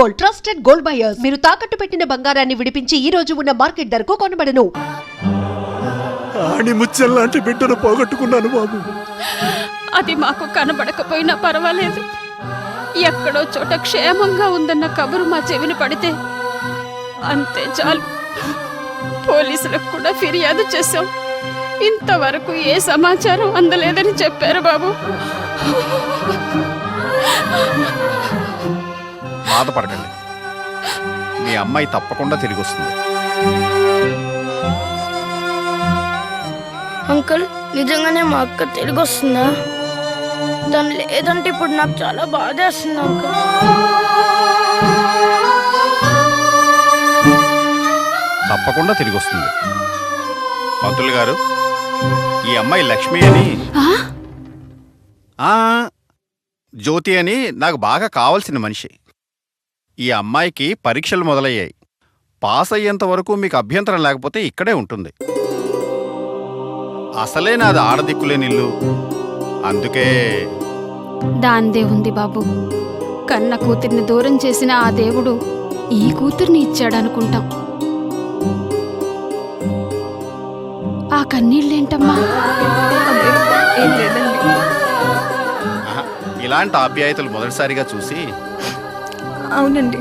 Gold, trusted gold buyers. మీరు తాకట్టు పెట్టిన బంగారాన్ని విడిపించి ఈ రోజు ఉన్న మార్కెట్ ధరకు కొనబడను. ఆడి ముచ్చల్లాంటి బిడ్డను పోగొట్టుకున్నాను బాబు. అది మాకు కనబడకపోయినా పర్వాలేదు. ఎక్కడో చోట క్షేమంగా ఉందన్న కబురు మా చెవిని పడితే అంతే చాలు. పోలీసులకు కూడా ఫిర్యాదు చేశాం. ఇంతవరకు ఏ సమాచారం అందలేదని చెప్పారు బాబు. బాధపడకండి, మీ అమ్మాయి తప్పకుండా తిరిగి వస్తుంది. అంకుల్, నిజంగానే మా అక్క తిరిగి వస్తుందా? తను లేదంటే ఇప్పుడు నాకు చాలా బాధేస్తుంది అంకుల్. తప్పకుండా తిరిగి వస్తుంది. పంతులు గారు, ఈ అమ్మాయి లక్ష్మి అని, జ్యోతి అని నాకు బాగా కావాల్సిన మనిషి. ఈ అమ్మాయికి పరీక్షలు మొదలయ్యాయి. పాస్ అయ్యేంత వరకు మీకు అభ్యంతరం లేకపోతే ఇక్కడే ఉంటుంది. అసలే నాది ఆడదిక్కులేని ఇల్లు, అందుకే. దాందే ఉంది బాబు. కన్న కూతుర్ని దూరం చేసిన ఆ దేవుడు ఈ కూతుర్ని ఇచ్చాడనుకుంటాం. ఆ కన్నీళ్ళేంటమ్మా? ఇలాంటి ఆప్యాయతలు మొదటిసారిగా చూసి. అవునండి.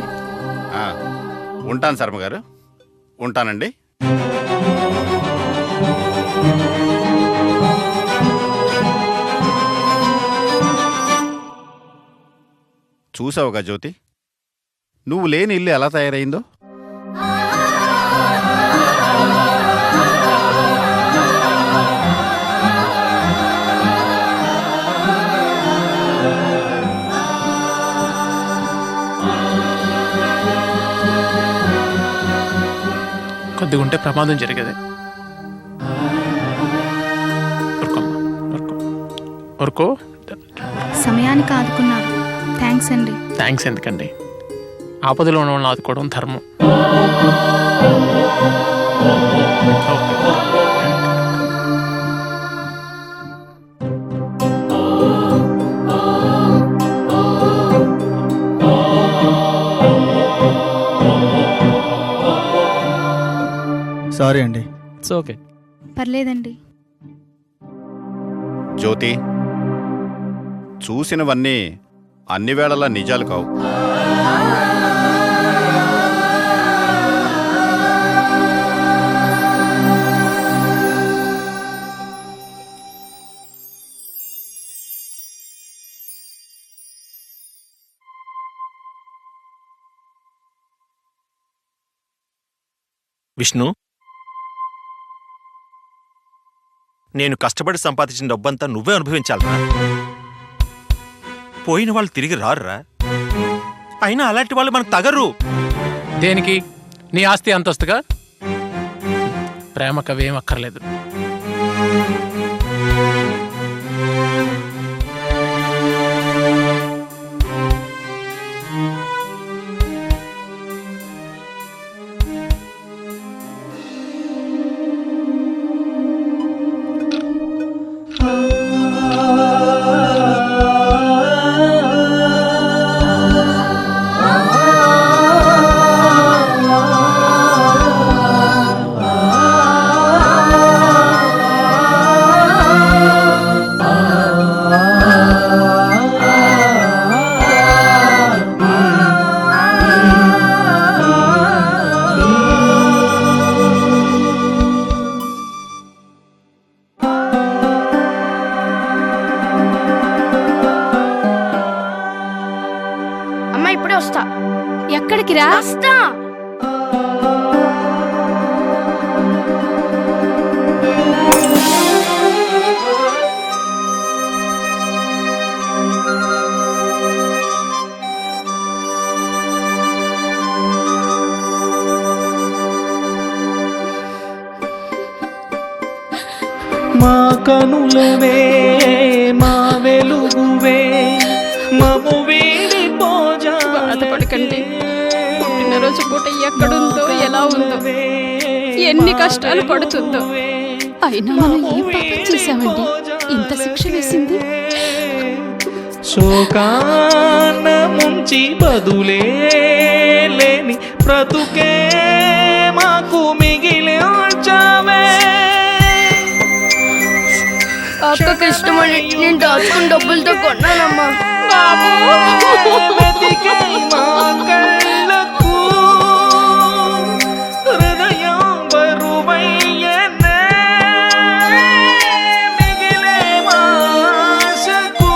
ఉంటాను శర్మ గారు, ఉంటానండి. చూసావుగా జ్యోతి, నువ్వు లేని ఇల్లు ఎలా తయారైందో. కొద్దిగా ఉంటే ప్రమాదం జరిగేది. సమయానికి ఆదుకున్నారు. థ్యాంక్స్ అండి. థ్యాంక్స్ ఎందుకండి, ఆపదలో ఉన్న వాళ్ళని ఆదుకోవడం ధర్మం. సారీ అండి. It's okay. పర్లేదండి. జ్యోతి, చూసినవన్నీ అన్ని వేళలా నిజాలు కావు. విష్ణు, నేను కష్టపడి సంపాదించిన డబ్బంతా నువ్వే అనుభవించాలరా. పోయిన వాళ్ళు తిరిగి రారురా. అయినా అలాంటి వాళ్ళు మనకు తగరు. దేనికి? నీ ఆస్తి అంతస్తుగా. ప్రేమకవేం అక్కర్లేదు. ఎక్కడికి రా? మా కనులవే మా వెలుగువే మము వీడి బాధపడకండి. పుట్టినరోజు పూట ఎక్కడుందో ఎలా ఉందో ఎన్ని కష్టాలు పడుతుందో. అయినా మనం ఏం పాపం చేశామండి ఇంత శిక్ష వేసింది? శోకాన ముంచి బదులే బ్రతుకే మాకు మిగిలించావే. అక్కకి ఇష్టమని నేను దాచుకున్న డబ్బులతో కొన్నానమ్మా. వెతికే మా కళ్ళకు హృదయం బరువయ్యనే. మిగిలే మా ఆశకు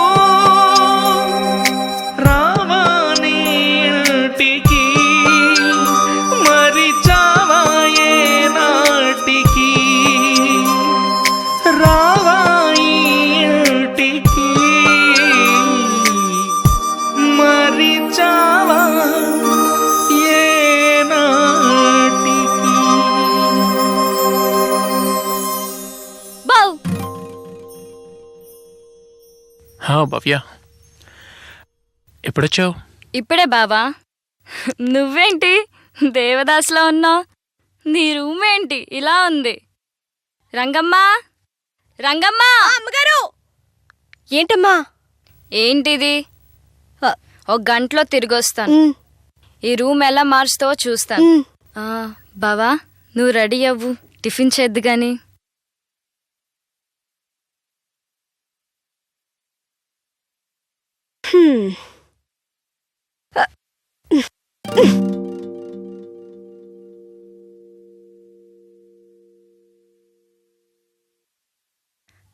రావా నీ ఇంటికి. మరిచావా ఏ నాటికి. రావా ఈ ఇంటికి. మరిచావా ఏ నాటికి. బావ్ భవ్య ఎప్పుడొచ్చావు? ఇప్పుడే బావా. నువ్వేంటి దేవదాస్లో ఉన్నావు? నీ రూమ్ ఏంటి ఇలా ఉంది? రంగమ్మా, రంగమ్మా! అమ్మగారు ఏంటమ్మా? ఏంటిది? ఒక గంటలో తిరిగి వస్తాను. ఈ రూమ్ ఎలా మార్చుతావో చూస్తాను. బావా నువ్వు రెడీ అవ్వు, టిఫిన్ చేద్దు గాని.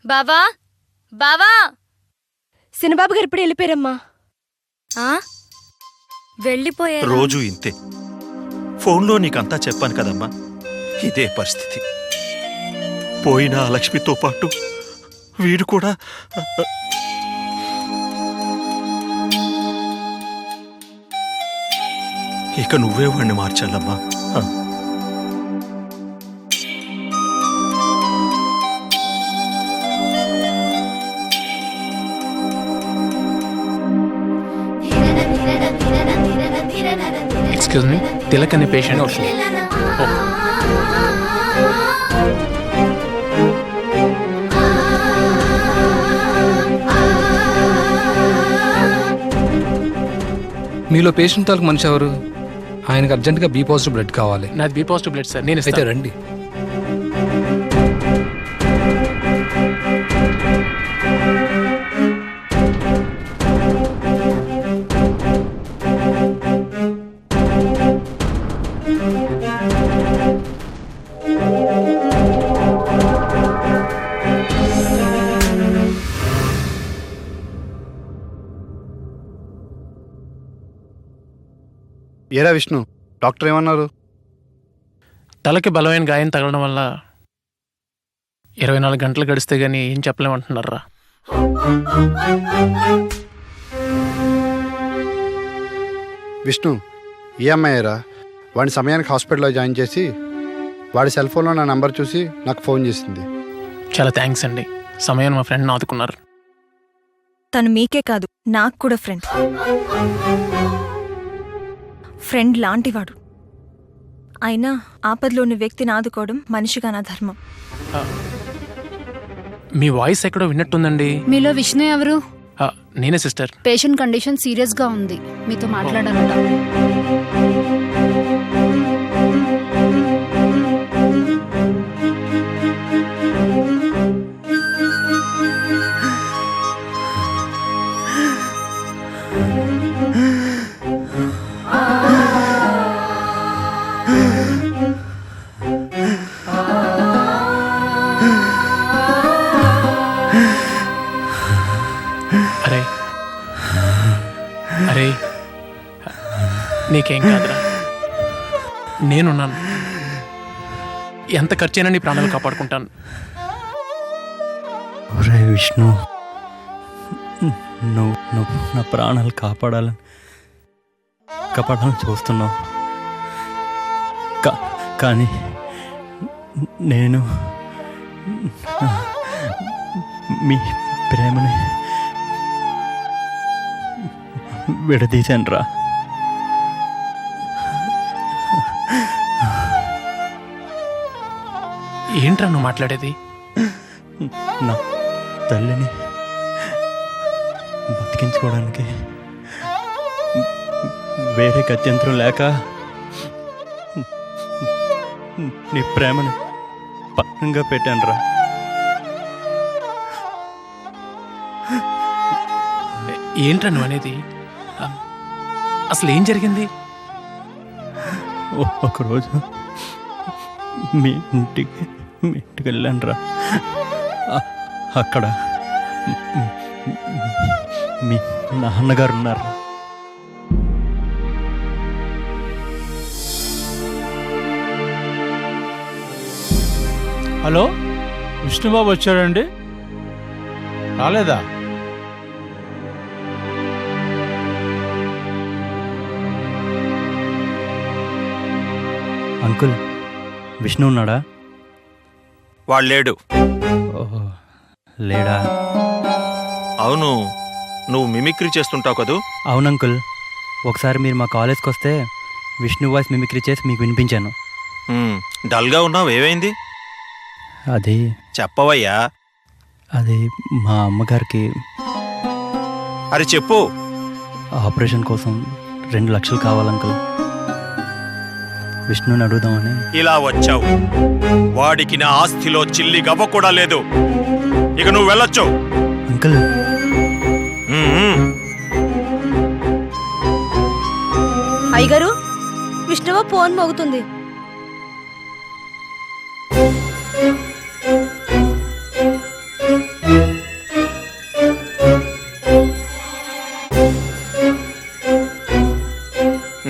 బావా, బావా! సినబాబు గారు ఇప్పుడు వెళ్ళిపోయారమ్మా. వెళ్ళిపోయా? రోజు ఇంతే. ఫోన్లో నీకంతా చెప్పాను కదమ్మా, ఇదే పరిస్థితి. పోయిన ఆ లక్ష్మితో పాటు వీడు కూడా. ఇక నువ్వే వాడిని మార్చాలమ్మా. ఎక్స్క్యూజ్ మీ, తిలక్ అనే పేషెంట్ వస్తుంది. మీలో పేషెంట్ తాలూకు మనిషి ఎవరు? ఆయనకు అర్జెంటుగా బి పాజిటివ్ బ్లడ్ కావాలి. నాది బి పాజిటివ్ బ్లడ్ సార్. నేను అయితే రండి. ఏరా విష్ణు, డాక్టర్ ఏమన్నారు? తలకి బలమైన గాయం తగలడం వల్ల 24 గంటలు గడిస్తే గానీ ఏం చెప్పలేమంటున్నారా. విష్ణు, ఏ అమ్మాయిరా? వాడి సమయానికి హాస్పిటల్లో జాయిన్ చేసి వాడి సెల్ ఫోన్లో నా నంబర్ చూసి నాకు ఫోన్ చేసింది. చాలా థ్యాంక్స్ అండి, సమయాన్ని మా ఫ్రెండ్ని ఆదుకున్నారు. తను మీకే కాదు నాకు కూడా ఫ్రెండ్ లాంటివాడు. అయినా ఆపదలోని వ్యక్తిని ఆదుకోవడం మనిషిగా నా ధర్మం. మీ వాయిస్ ఎక్కడో విన్నట్టుందండి. మీలో విష్ణు ఎవరు? నేనే సిస్టర్. పేషెంట్ కండిషన్ సీరియస్ గా ఉంది, మీతో మాట్లాడాలట. అరే అరే, నీకేం కాదురా, నేనున్నాను. ఎంత ఖర్చైనా నీ ప్రాణాలు కాపాడుకుంటాను. ఒరే విష్ణు, నువ్వు నా ప్రాణాలు కాపాడాలని చూస్తున్నావు. కానీ నేను మీ ప్రేమని విడదీశాను రా. ఏంట్రా నువ్వు మాట్లాడేది? నా తల్లిని బతికించుకోవడానికి వేరే గత్యంతరం లేక నీ ప్రేమను పక్కంగా పెట్టానురా. ఏంట్రా నువ్వు అనేది? అసలు ఏం జరిగింది? ఒకరోజు మీ ఇంటికి వెళ్ళానురా. అక్కడ మీ నాన్నగారు ఉన్నారు. హలో, విష్ణుబాబు వచ్చాడండి? రాలేదా? అంకుల్, విష్ణు ఉన్నాడా? వాడు లేడు. ఓహో, లేడా? అవును, నువ్వు మిమిక్రీ చేస్తుంటావు కదూ? అవును అంకుల్, ఒకసారి మీరు మా కాలేజ్కి వస్తే విష్ణు వాయిస్ మిమిక్రీ చేసి మీకు వినిపించాను. డల్గా ఉన్నావు, ఏమైంది? అది చెప్పవయ్యా. అది మా అమ్మగారికి అరే చెప్పు. ఆపరేషన్ కోసం 2 లక్షలు కావాలి అంకుల్. విష్ణుని అడుగుదామని. ఇలా వచ్చావు, వాడికి నా ఆస్తిలో చిల్లి గవ్వ కూడా లేదు. ఇక నువ్వు వెళ్ళొచ్చు. అంకుల్, అయ్యగారు, విష్ణుబాబు ఫోన్ మోగుతుంది.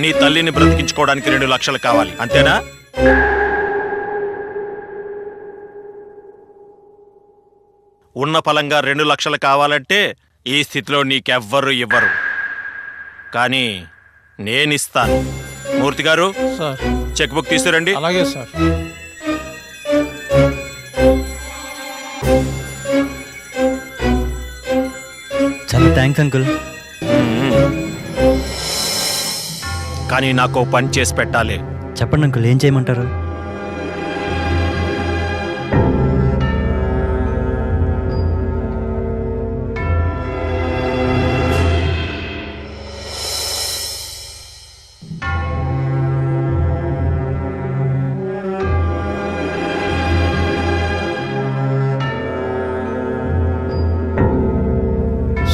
నీ తల్లిని బ్రతికించుకోవడానికి 2 లక్షలు కావాలి, అంతేనా? ఉన్న ఫలంగా 2 లక్షలు కావాలంటే ఈ స్థితిలో నీకెవ్వరు ఇవ్వరు, కానీ నేనిస్తాను. మూర్తి గారు, సార్, చెక్ బుక్ తీసుకురండి. అలాగే సార్. చాలా థ్యాంక్స్ అంకుల్. కానీ నాకు పని చేసి పెట్టాలి. చెప్పండి అంకుల్, ఏం చేయమంటారు?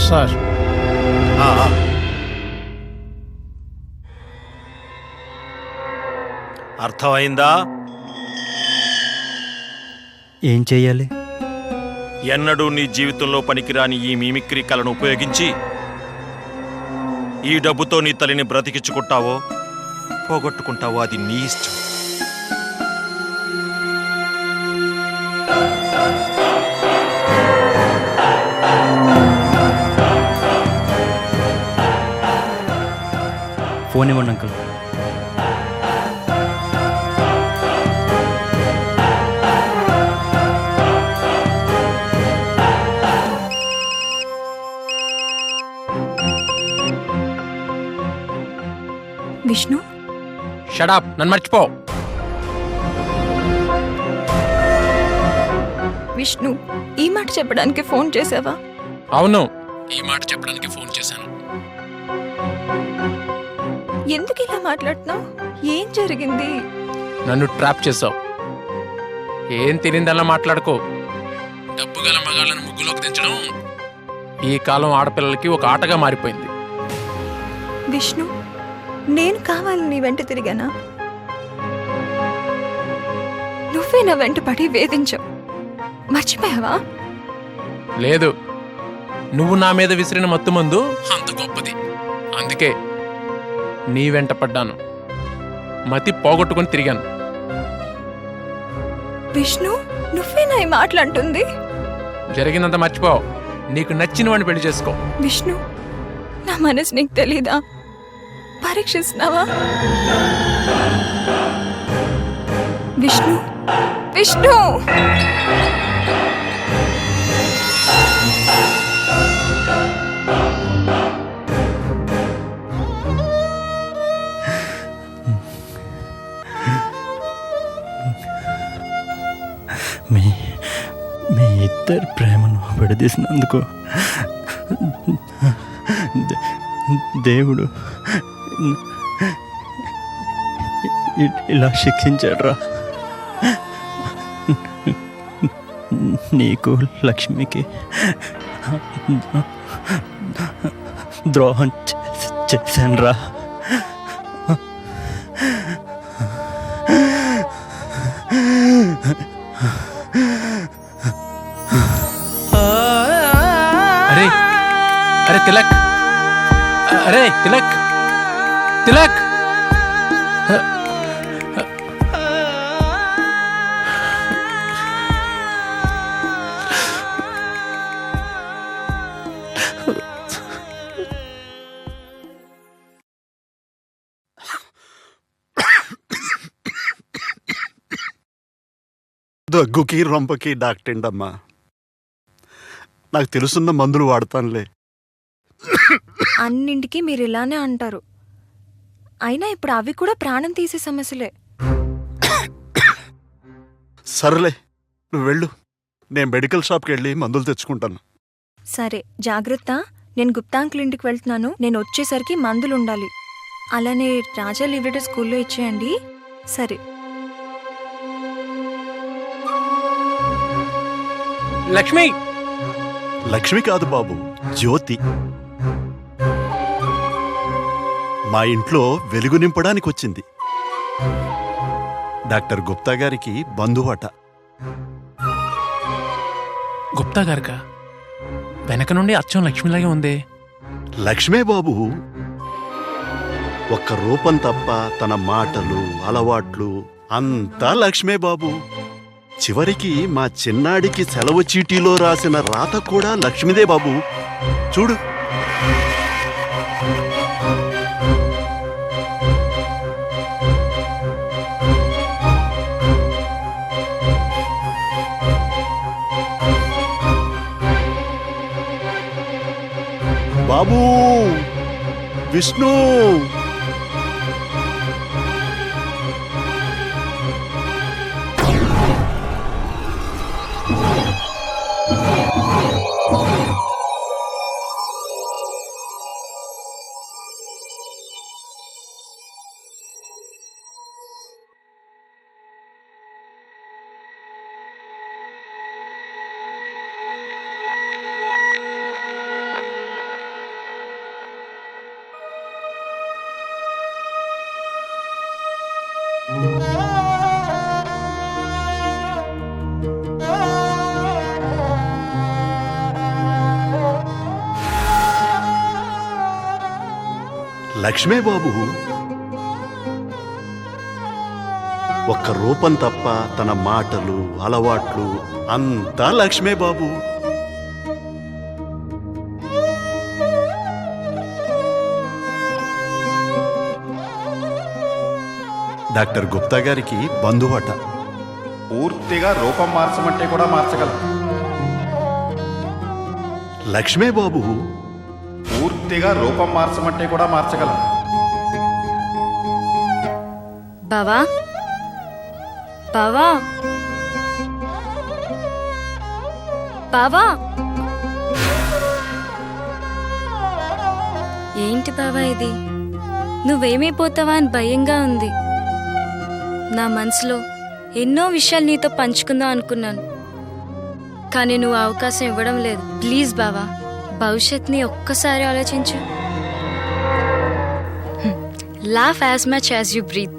సార్, అర్థమైందా? ఏం చెయ్యాలి? ఎన్నడూ నీ జీవితంలో పనికిరాని ఈ మిమిక్రీ కళను ఉపయోగించి ఈ డబ్బుతో నీ తల్లిని బ్రతికించుకుంటావో పోగొట్టుకుంటావో అది నీ ఇష్టం. ఫోన్ ఇవ్వండి అంకుల్. విష్ణు, షడాప్, నన్ను మర్చిపో. విష్ణు, ఈ మాట చెప్పడానికి ఫోన్ చేసావా? అవును, ఈ మాట చెప్పడానికి ఫోన్ చేశాను. ఎందుకు ఇలా మాట్లాడుతున్నావు? ఏం జరిగింది? నన్ను ట్రాప్ చేసావు. ఏం తెలియదల్లా మాట్లాడుకో. డబ్బు గల మగాళ్ళను ముగ్గులోకి దించడం ఈ కాలం ఆడపిల్లలకి ఒక ఆటగా మారిపోయింది. విష్ణు, నేను కావాలని నీ వెంట తిరిగానా? నువ్వే నా వెంట పడి వేధించావు. మర్చిపోయావా? లేదు, నువ్వు నా మీద విసిరిన మత్తుమందు అంత గొప్పది. అందుకే నీ వెంట పడ్డాను. మతి పోగొట్టుకుని తిరిగాను. విష్ణు, నువ్వేనా ఈ మాటలంటుంది? జరిగినంత మర్చిపో. నీకు నచ్చిన వాడిని పెళ్లి చేసుకో. విష్ణు, నా మనసు నీకు తెలీదా? పరీక్షిస్తున్నావా? విష్ణు, విష్ణు! మీ ఇద్దరి ప్రేమను విడదీసినందుకు దేవుడు ఇలా శిక్షించాడు రా. నీకు లక్ష్మికి ద్రోహం చేశానురా. అరే అరే తిలక్, అరే తిలక్, తిలక్. దగ్గుకి రొంపకి డాక్టర్డమ్మా. నాకు తెలుసున్న మందులు వాడతానులే. అన్నింటికి మీరు ఇలానే అంటారు. అయినా ఇప్పుడు అవి కూడా ప్రాణం తీసే సమస్యలే. సరేలే, నువ్వు వెళ్ళు. నేను మెడికల్ షాప్కి వెళ్ళి మందులు తెచ్చుకుంటాను. సరే, జాగ్రత్త. నేను గుప్తా అంకుల్ ఇంటికి వెళ్తున్నాను. నేను వచ్చేసరికి మందులు ఉండాలి. అలానే రాజా లీవ్ లెటర్ స్కూల్లో ఇచ్చేయండి. సరే. లక్ష్మి. లక్ష్మి కాదు బాబు, జ్యోతి. మా ఇంట్లో వెలుగు నింపడానికి వచ్చింది. డాక్టర్ గుప్తా గారికి బంధువట. గుప్తా గారికా? వెనక నుండి అచ్చం లక్ష్మిలాగే ఉంది. లక్ష్మే బాబు. ఒక్క రూపం తప్ప తన మాటలు, అలవాట్లు అంతా లక్ష్మే బాబు. చివరికి మా చిన్నాడికి సెలవు చీటీలో రాసిన రాత కూడా లక్ష్మిదే బాబు. చూడు. బాబూ, విష్ణు. లక్ష్మే బాబు. ఒక్క రూపం తప్ప తన మాటలు, అలవాట్లు అంతా లక్ష్మే బాబు. డాక్టర్ గుప్తా గారికి బంధువట. పూర్తిగా రూపం మార్చమంటే కూడా మార్చగలం. లక్ష్మే బాబు. పూర్తిగా రూపం మార్చమంటే కూడా మార్చగలం. బావా, బావా, బావా. ఏంటి బావా ఇది? నువ్వేమైపోతావా అని భయంగా ఉంది. నా మనసులో ఎన్నో విషయాలు నీతో పంచుకుందాం అనుకున్నాను, కానీ నువ్వు అవకాశం ఇవ్వడం లేదు. ప్లీజ్ బావా, భవిష్యత్ని ఒక్కసారి ఆలోచించు. Laugh as much as you breathe.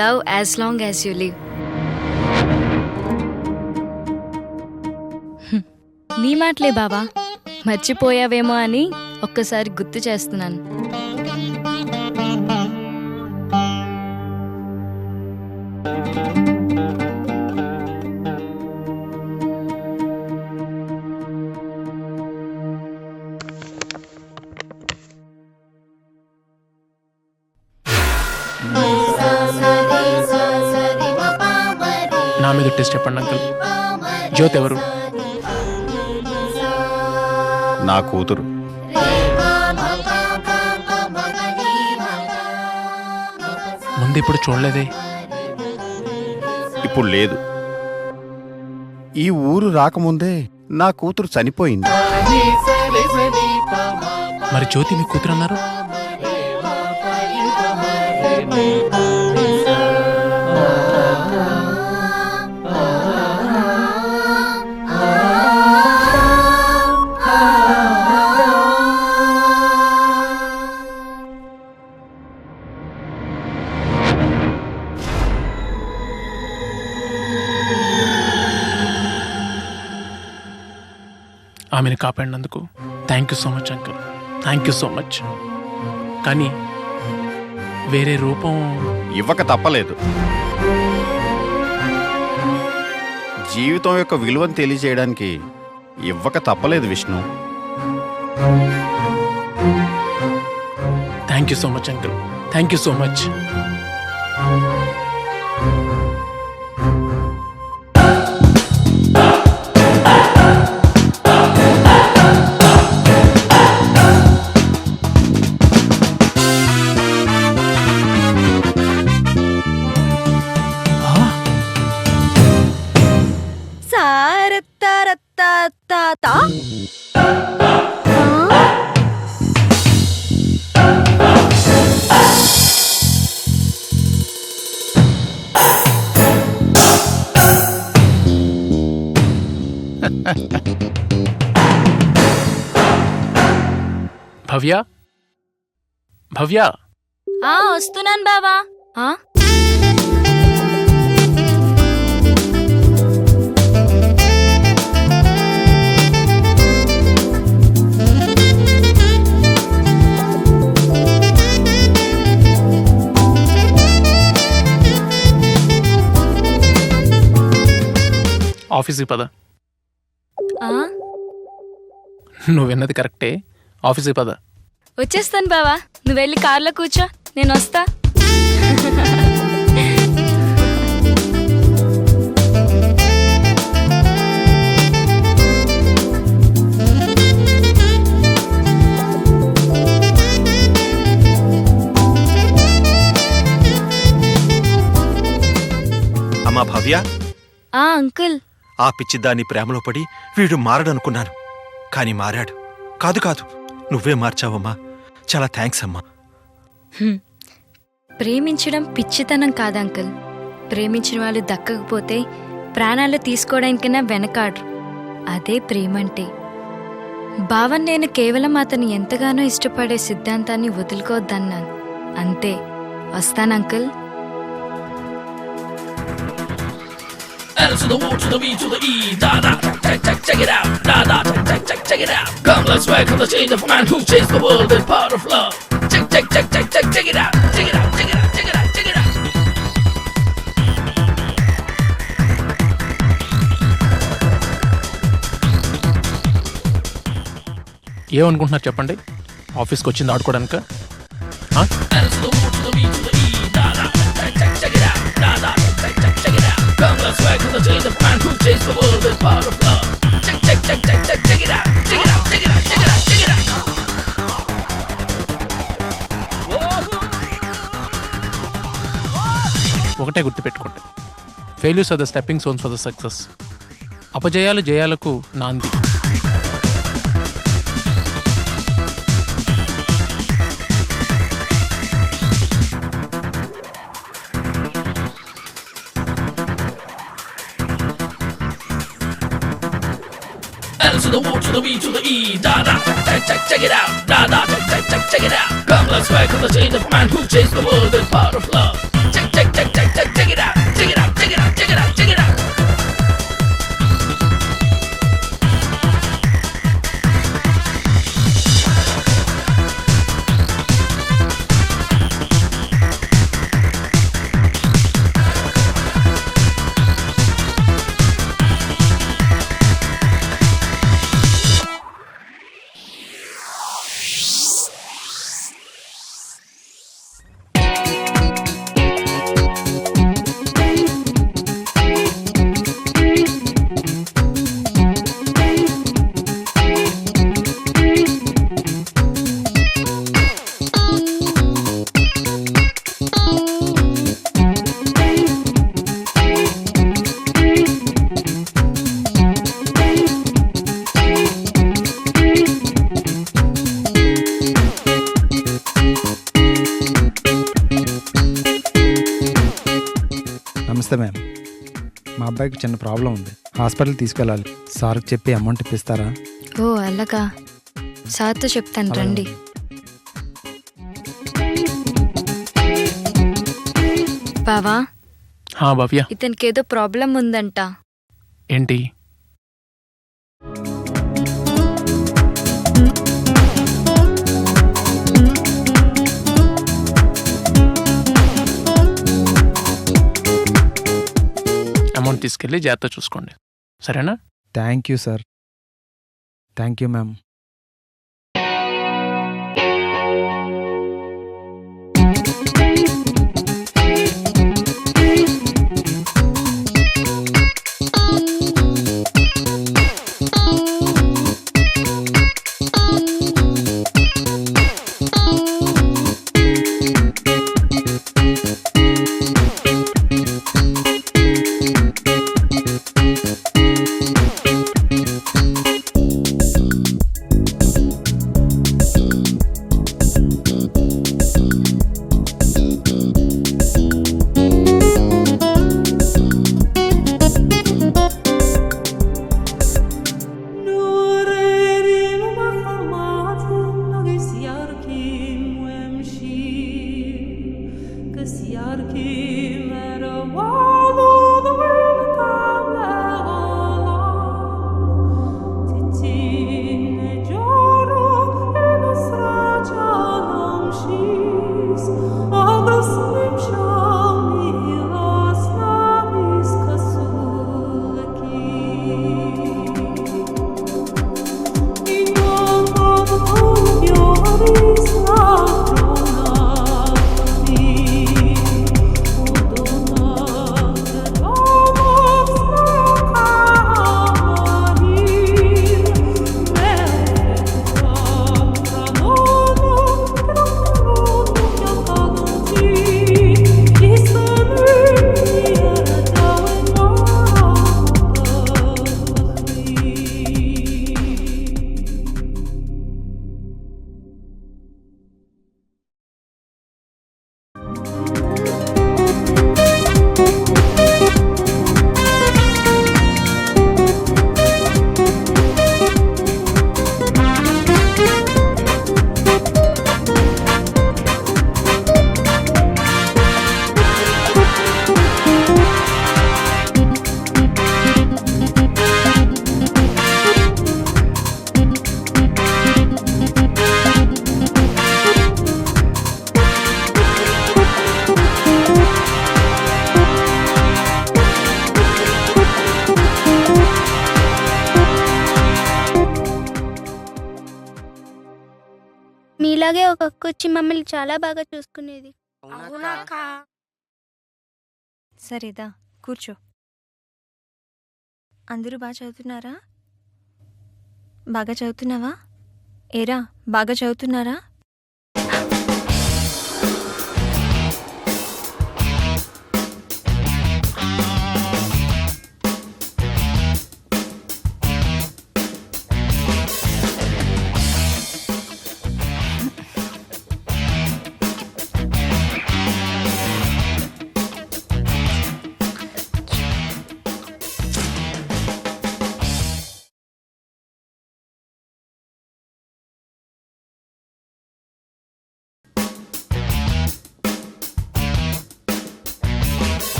Love as long as you live. నీ మాటలే బావా, మర్చిపోయావేమో అని ఒక్కసారి గుర్తు చేస్తున్నాను. నా మీద టెస్ట్ చెప్పండి అంకుల్. జ్యోతి ఎవరు? నా కూతురు. ముందు ఇప్పుడు చూడలేదే. ఇప్పుడు లేదు. ఈ ఊరు రాకముందే నా కూతురు చనిపోయింది. మరి జ్యోతి మీ కూతురు అన్నారు? ఆమెను కాపాడినందుకు thank you so much uncle, thank you so much. కానీ వేరే రూపం ఇవ్వక తప్పలేదు. జీవితం యొక్క విలువను తెలియజేయడానికి ఇవ్వక తప్పలేదు Vishnu. Thank you so much uncle, thank you so much. Bhavya, Bhavya, వస్తున్నాను బావా. ఆఫీస్కి పద. నువ్వు విన్నది కరెక్టే, ఆఫీస్కి పద. వచ్చేస్తాను బావా, నువ్వు వెళ్ళి కార్లో కూర్చో, నేను వస్తా. అమ్మా భవ్య, అంకుల్, ఆ పిచ్చిదాన్ని ప్రేమలో పడి వీడు మారడనుకున్నాను, కానీ మారాడు. కాదు కాదు, నువ్వే మార్చావమ్మా. చాలా థ్యాంక్స్ అమ్మా. ప్రేమించడం పిచ్చితనం కాదు అంకుల్. ప్రేమించిన వాళ్ళు దక్కకపోతే ప్రాణాలు తీసుకోవడానికైనా వెనకాడరు. అదే ప్రేమంటే. భావన్ నేను కేవలం అతను ఎంతగానో ఇష్టపడే సిద్ధాంతాన్ని వదులుకోవద్దన్నాను అంతే. వస్తాను uncle. L to the O to the V to the E, da da, check it out, da da, check it out. Come, let's work on the change of a man who changed the world with power of love. Check it out, check it out, check it out, check it out, check it out. ఏమనుకుంటున్నారు చెప్పండి? ఆఫీస్కి వచ్చింది ఆడుకోవడానిక? L to the O to the V to the E, da da, check it out, da da, check it out. Come, let's work on the change of a man who changed the world with power of love. Check it out, check it out, check it out, check it out, check it out. ఒకటే గుర్తుపెట్టుకోండి, failures are the stepping stones for the success. అపజయాలు జయాలకు నాంది. L to the O to the V to the E, da da, check it out, da da, check it out. Come, let's work on the change of a man who changed the world with power of love. Check it out, check it out, check it out, check it out. నమస్తే ma'am, మా అబ్బాయికి చిన్న problem ఉంది, hospital తీసుకెళ్ళాలి. సార్కి చెప్పి amount ఇప్పిస్తారా? ఓ అలాగా, సార్తో చెప్తాను రండి. బావా, భవ్య, ఇతనికి ఏదో ప్రాబ్లం ఉందంట. ఏంటి? తీసుకెళ్ళి జాగ్రత్త చూసుకోండి, సరేనా? Thank you sir. Thank you ma'am. మీలాగే ఒక అక్క వచ్చి మమ్మల్ని చాలా బాగా చూసుకునేది. సరేదా, కూర్చో. అందరూ బాగా చదువుతున్నారా? బాగా చదువుతున్నావా? ఏరా, బాగా చదువుతున్నారా?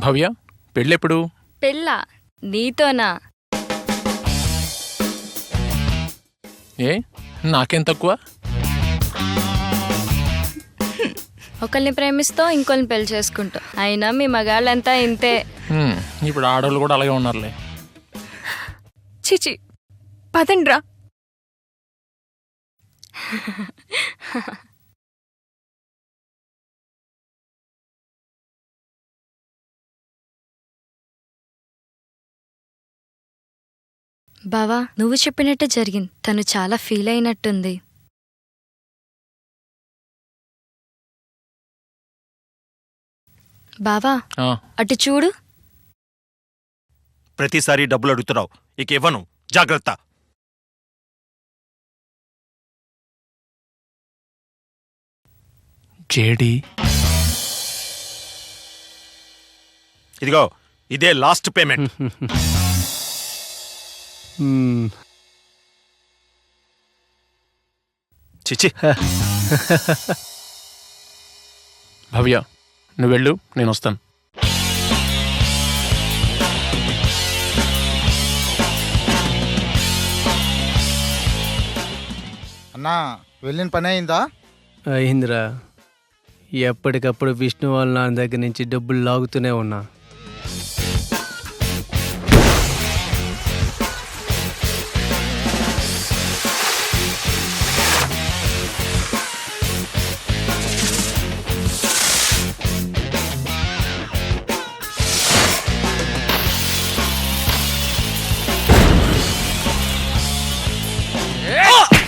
భవ్య, పెళ్ళెప్పుడు? పెళ్ళా? నీతోనా? ఏ, నాకేం తక్కువ? ఒకరిని ప్రేమిస్తావు, ఇంకొకరిని పెళ్లి చేసుకుంటావు. అయినా మీ మగాళ్ళంతా ఇంతే. ఇప్పుడు ఆడవాళ్ళు కూడా అలాగే ఉన్నారులే. చిచి, పదండ్రా. బావా, నువ్వు చెప్పినట్టే జరిగింది. తను చాలా ఫీల్ అయినట్టుంది. బావా, అటు చూడు. ప్రతిసారి డబ్బులు అడుగుతున్నావు, ఇక ఇవ్వను, జాగ్రత్త. జేడి, ఇదిగో, ఇదే లాస్ట్ పేమెంట్. చిచి. భవ్య నువ్వు వెళ్ళు, నేను వస్తాను. అన్నా వెళ్ళిన పని అయిందా? అయిందిరా. ఎప్పటికప్పుడు విష్ణు వాళ్ళ నాన్న దగ్గర నుంచి డబ్బులు లాగుతూనే ఉన్నా.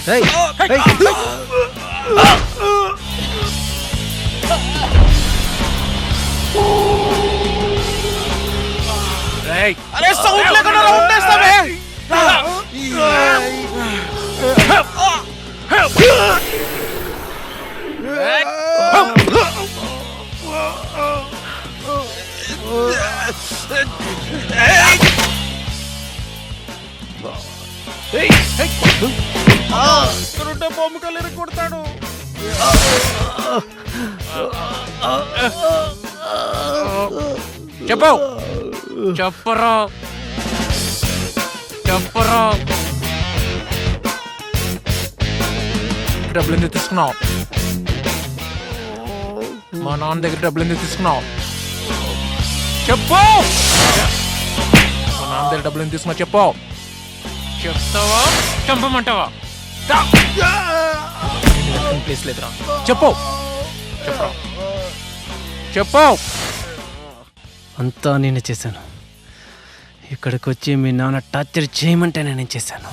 Hey! Hey! అరే సౌండ్ లేకుండా ఉండేస్తావే. ఇక్కడుంటే బొమ్మ కల్లేరు కొడతాడు. చెప్పు చెప్పరా చెప్పరా. డబ్బులు ఎందుకు తీసుకున్నావు? మా నాన్న దగ్గర డబ్బులు ఎందుకు తీసుకున్నావు? చెప్పు. మా నాన్న దగ్గర డబ్బులు ఎందుకు తీసుకున్నావు? చెప్పు. చెప్తావా చంపమంటావా? ప్లేస్ లేదురా. చెప్పు చెప్పరా చెప్పు. అంతా నేను చేశాను. ఇక్కడికి వచ్చి మీ నాన్న టార్చర్ చేయమంటే నేను చేశాను.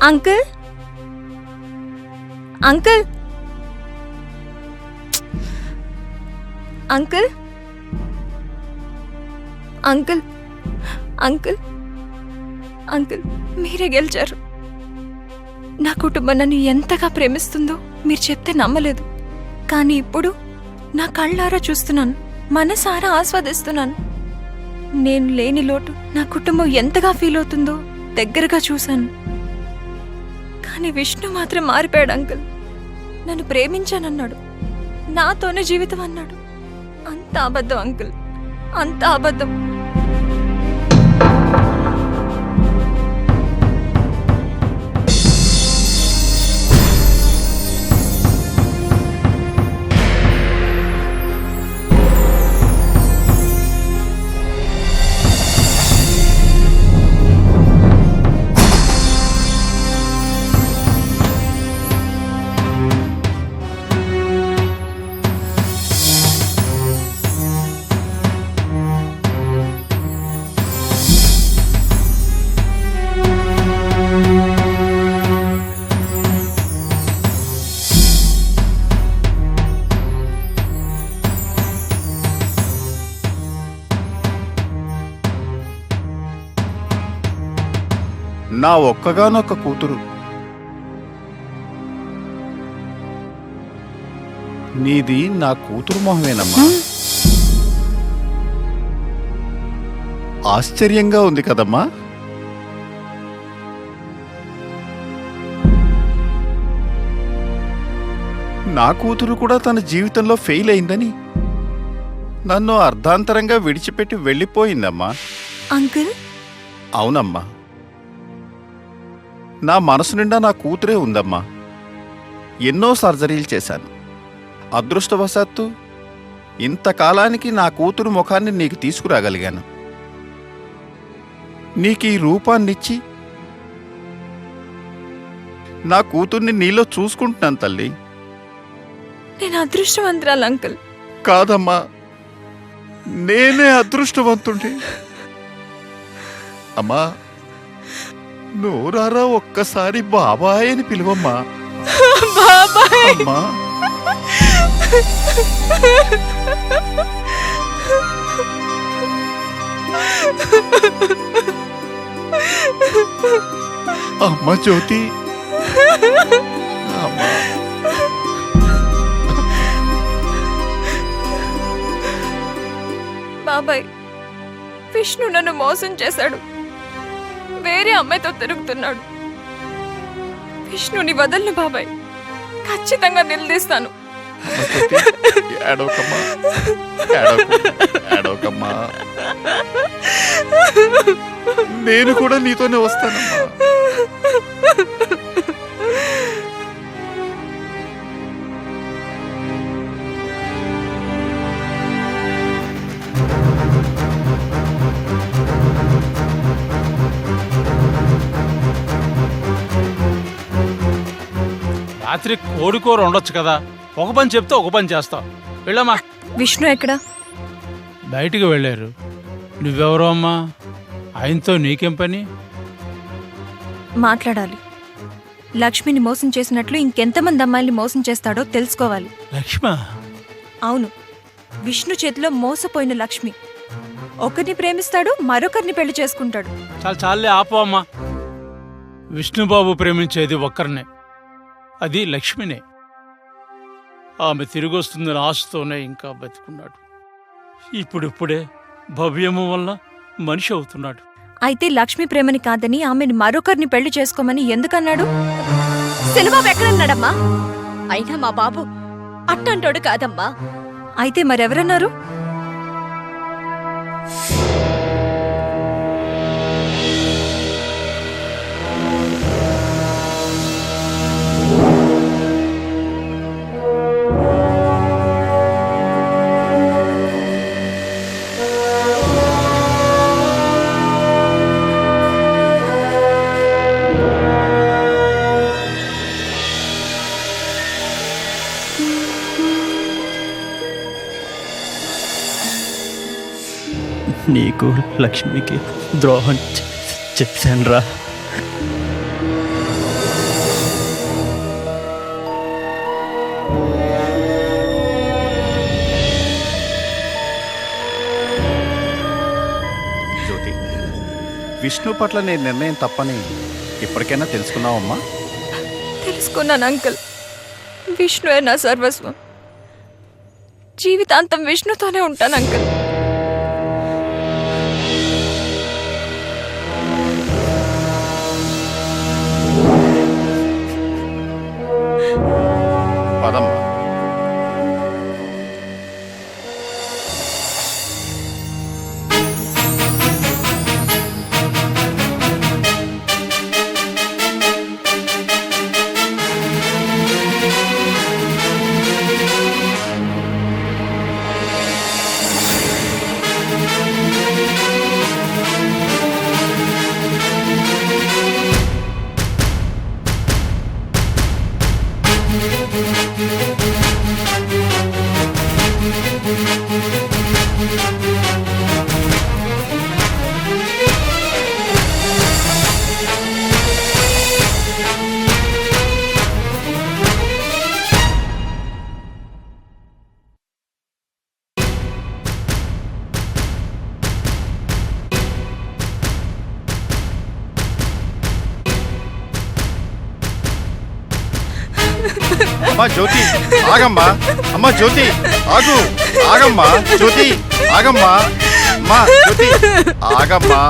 Uncle uncle uncle uncle uncle uncle మీరే గెలిచారు. నా కుటుంబం నన్ను ఎంతగా ప్రేమిస్తుందో మీరు చెప్తే నమ్మలేదు. కానీ ఇప్పుడు నా కళ్ళారా చూస్తున్నాను, మనసారా ఆస్వాదిస్తున్నాను. నేను లేని లోటు నా కుటుంబం ఎంతగా ఫీల్ అవుతుందో దగ్గరగా చూశాను. కానీ విష్ణు మాత్రం మారిపోయాడు అంకుల్. నన్ను ప్రేమించానన్నాడు, నాతోనే జీవితం అన్నాడు. అంత అబద్ధం అంకుల్, అంత అబద్ధం. నా ఒక్కగానొక్క కూతురు నీది నా కూతురు మొహమేనమ్మా. ఆశ్చర్యంగా ఉంది కదమ్మా. నా కూతురు కూడా తన జీవితంలో ఫెయిల్ అయిందని నన్ను అర్ధాంతరంగా విడిచిపెట్టి వెళ్ళిపోయిందమ్మా. అంకుల్, అవునమ్మా, నా మనసు నిండా నా కూతురే ఉందమ్మా. ఎన్నో సర్జరీలు చేశాను. అదృష్టవశాత్తు ఇంతకాలానికి నా కూతురు ముఖాన్ని నీకు తీసుకురాగలిగాను. నీకు ఈ రూపాన్నిచ్చి నా కూతుర్ని నీలో చూసుకుంటున్నాను తల్లి. నేను అదృష్టవంతురాలు అంకుల్. కాదమ్మా, నేనే అదృష్టవంతుడి. అమ్మా, నోరారా ఒక్కసారి బాబాయ్ అని పిలువమ్మా. బాబాయ్. అమ్మా, అమ్మ జ్యోతి, అమ్మా. బాబాయ్, విష్ణు నన్ను మోసం చేశాడు. వేరే అమ్మాయితో తిరుగుతున్నాడు. విష్ణుని వదలను బాబాయ్, ఖచ్చితంగా నిలదీస్తాను. ఏడవకమ్మా, ఏడవకమ్మా. నేను కూడా నీతోనే వస్తానమ్మా. రాత్రి కోడికూర ఉండొచ్చు కదా, ఒక పని చెప్తే ఒక పని చేస్తావు. వెళ్ళమ్మా. విష్ణు ఎక్కడా? బయటికి వెళ్ళారు. నువ్వెవరో అమ్మా? ఆయనతో నీకేం పని? మాట్లాడాలి. లక్ష్మిని మోసం చేసినట్లు ఇంకెంతమంది అమ్మాయిల్ని మోసం చేస్తాడో తెలుసుకోవాలి. లక్ష్మ? అవును, విష్ణు చేతిలో మోసపోయిన లక్ష్మి. ఒకరిని ప్రేమిస్తాడు, మరొకరిని పెళ్లి చేసుకుంటాడు. చాలే ఆపో అమ్మా. విష్ణుబాబు ప్రేమించేది ఒక్కరినే, అది లక్ష్మినే. ఆమె తిరిగి వస్తుందని ఆశతోనే ఇంకా బతికున్నాడు. ఇప్పుడిప్పుడే భవ్యము వల్ల మనిషి అవుతున్నాడు. అయితే లక్ష్మి ప్రేమని కాదని ఆమెను మరొకరిని పెళ్లి చేసుకోమని ఎందుకన్నాడు? శిలబాబు ఎక్కడన్నాడమ్మా? అయినా మా బాబు అట్టంటోడు కాదమ్మా. అయితే మరెవరన్నారు? నీకు లక్ష్మికి ద్రోహం చెప్పానురా. జ్యోతి, విష్ణు పట్ల నీ నిర్ణయం తప్పని ఇప్పటికైనా తెలుసుకున్నావమ్మా? తెలుసుకున్నాను అంకుల్. విష్ణువే నా సర్వస్వం. జీవితాంతం విష్ణుతోనే ఉంటాను అంకుల్. పదమ్మా. అమ్మా జ్యోతి, ఆగమ్మా. అమ్మా జ్యోతి, ఆగు. ఆగమ్మా జ్యోతి, ఆగమ్మా. అమ్మా, జ్యోతి, ఆగమ్మా.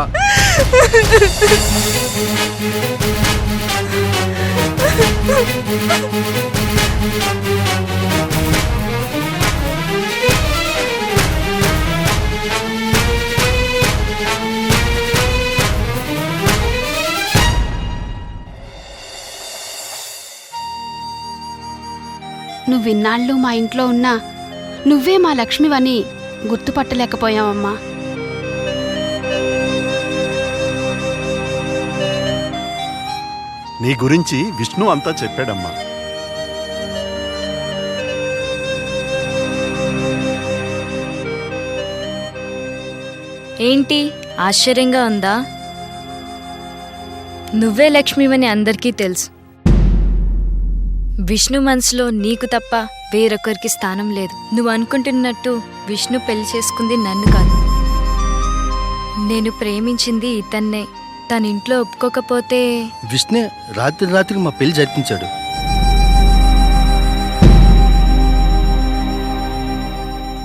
నువ్విన్నాళ్ళు మా ఇంట్లో ఉన్నా నువ్వే మా లక్ష్మివని గుర్తుపట్టలేకపోయావమ్మా. నీ గురించి విష్ణు అంతా చెప్పాడమ్మా. ఏంటి ఆశ్చర్యంగా ఉందా? నువ్వే లక్ష్మివని అందరికీ తెలుసు. విష్ణు మనసులో నీకు తప్ప వేరొకరికి స్థానం లేదు. నువ్వు అనుకుంటున్నట్టు విష్ణు పెళ్లి చేసుకుంది నన్ను కాదు, నేను ప్రేమించింది ఇతన్నే. తన ఇంట్లో ఒప్పుకోకపోతే విష్ణు రాత్రికి మా పెళ్లి జరిపించాడు.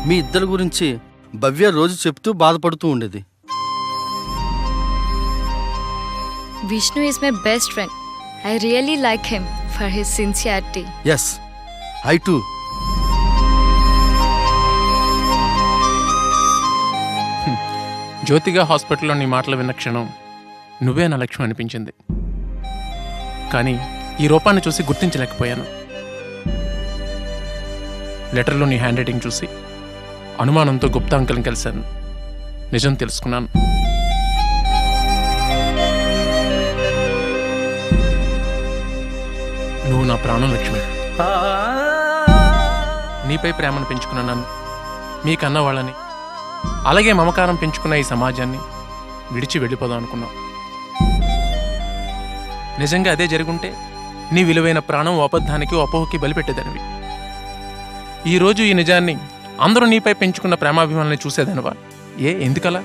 మీ ఇద్దరి గురించి భవ్య రోజు చెప్తూ బాధపడుతూ ఉండేది. Vishnu is my best friend. I really like him for his sincerity. Yes, I too. జ్యోతిగా హాస్పిటల్లో నీ మాటలు విన్న క్షణం నువ్వే నా లక్ష్యం అనిపించింది. కానీ ఈ రూపాన్ని చూసి గుర్తించలేకపోయాను. లెటర్లో నీ హ్యాండ్ రైటింగ్ చూసి అనుమానంతో గుప్తా అంకుల్ని కలిశాను. నిజం తెలుసుకున్నాను. నువ్వు నా ప్రాణం లక్ష్మి. నీపై ప్రేమను పెంచుకున్న నన్ను, మీకన్న వాళ్ళని, అలాగే మమకారం పెంచుకున్న ఈ సమాజాన్ని విడిచి వెళ్ళిపోదాం అనుకున్నావు. నిజంగా అదే జరుగుంటే నీ విలువైన ప్రాణం అబద్ధానికి అపోహకి బలిపెట్టేదానివి. ఈరోజు ఈ నిజాన్ని అందరూ నీపై పెంచుకున్న ప్రేమాభిమానాన్ని చూసేదానివా? ఎందుకలా?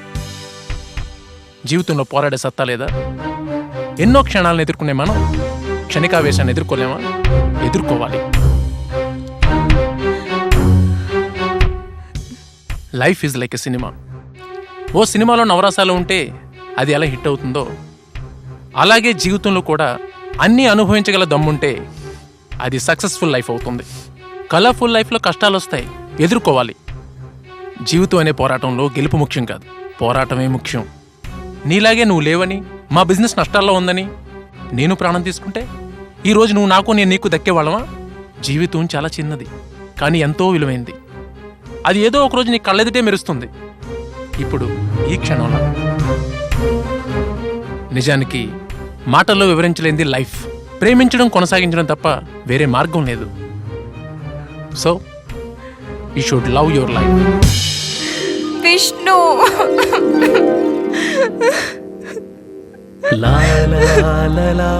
జీవితంలో పోరాడే సత్తా లేదా? ఎన్నో క్షణాలను ఎదుర్కొనే మనం క్షణికావేశాన్ని ఎదుర్కోలేమా? ఎదుర్కోవాలి. Life is like a cinema. ఓ సినిమాలో నవరసాలు ఉంటే అది ఎలా హిట్ అవుతుందో, అలాగే జీవితంలో కూడా అన్నీ అనుభవించగల దమ్ముంటే అది సక్సెస్ఫుల్ లైఫ్ అవుతుంది. కలర్ఫుల్ లైఫ్లో కష్టాలు వస్తాయి, ఎదుర్కోవాలి. జీవితం అనే పోరాటంలో గెలుపు ముఖ్యం కాదు, పోరాటమే ముఖ్యం. నీలాగే నువ్వు లేవని, మా బిజినెస్ నష్టాల్లో ఉందని నేను ప్రాణం తీసుకుంటే ఈరోజు నువ్వు నాకు, నేను నీకు దక్కేవాళ్ళమా? జీవితం చాలా చిన్నది, కానీ ఎంతో విలువైంది. అది ఏదో ఒకరోజు నీ కళ్ళెదిటే మెరుస్తుంది. ఇప్పుడు ఈ క్షణంలో. నిజానికి మాటల్లో వివరించలేనిది లైఫ్. ప్రేమించడం, కొనసాగించడం తప్ప వేరే మార్గం లేదు. So you should love your life. Vishnu law law law law.